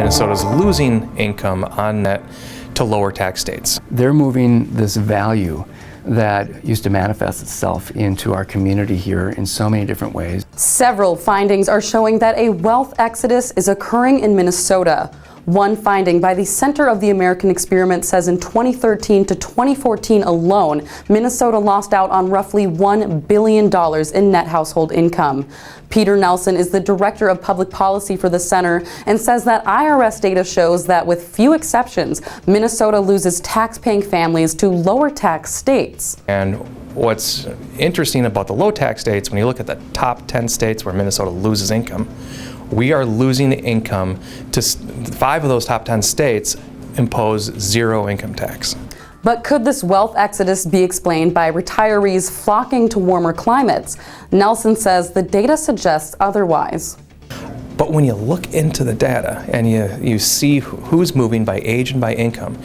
Minnesota's losing income on net to lower tax states. They're moving this value that used to manifest itself into our community here in so many different ways. Several findings are showing that a wealth exodus is occurring in Minnesota. One finding by the Center of the American Experiment says in 2013 to 2014 alone, Minnesota lost out on roughly $1 billion in net household income. Peter Nelson is the director of public policy for the center and says that IRS data shows that with few exceptions, Minnesota loses tax-paying families to lower tax states. And what's interesting about the low tax states, when you look at the top 10 states where Minnesota loses income, we are losing income to 5 of those top 10 states impose zero income tax. But could this wealth exodus be explained by retirees flocking to warmer climates? Nelson says the data suggests otherwise. But when you look into the data and you see who's moving by age and by income,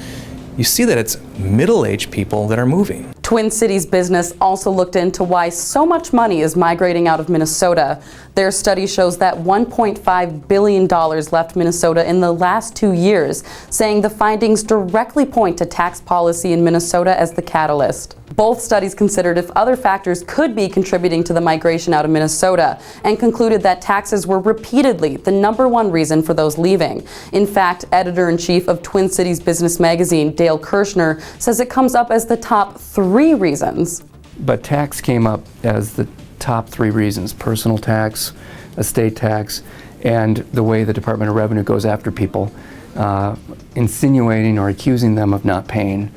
you see that it's middle-aged people that are moving. Twin Cities Business also looked into why so much money is migrating out of Minnesota. Their study shows that $1.5 billion left Minnesota in the last 2 years, saying the findings directly point to tax policy in Minnesota as the catalyst. Both studies considered if other factors could be contributing to the migration out of Minnesota and concluded that taxes were repeatedly the #1 reason for those leaving. In fact, editor-in-chief of Twin Cities Business Magazine, Dale Kirshner, says it comes up as the top 3 reasons. But tax came up as the top 3 reasons: personal tax, estate tax, and the way the Department of Revenue goes after people, insinuating or accusing them of not paying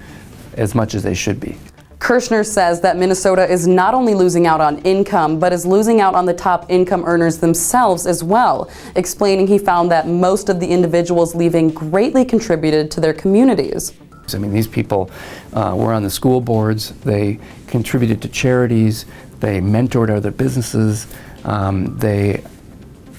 as much as they should be. Kirshner says that Minnesota is not only losing out on income, but is losing out on the top income earners themselves as well, explaining he found that most of the individuals leaving greatly contributed to their communities. I mean, these people were on the school boards, they contributed to charities, they mentored other businesses, they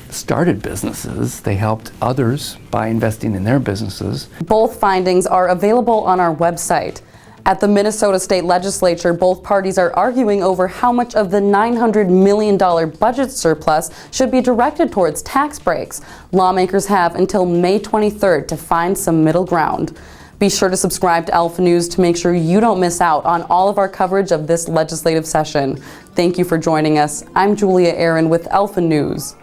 started businesses, they helped others by investing in their businesses. Both findings are available on our website. At the Minnesota State Legislature, both parties are arguing over how much of the $900 million budget surplus should be directed towards tax breaks. Lawmakers have until May 23rd to find some middle ground. Be sure to subscribe to Alpha News to make sure you don't miss out on all of our coverage of this legislative session. Thank you for joining us. I'm Julia Aaron with Alpha News.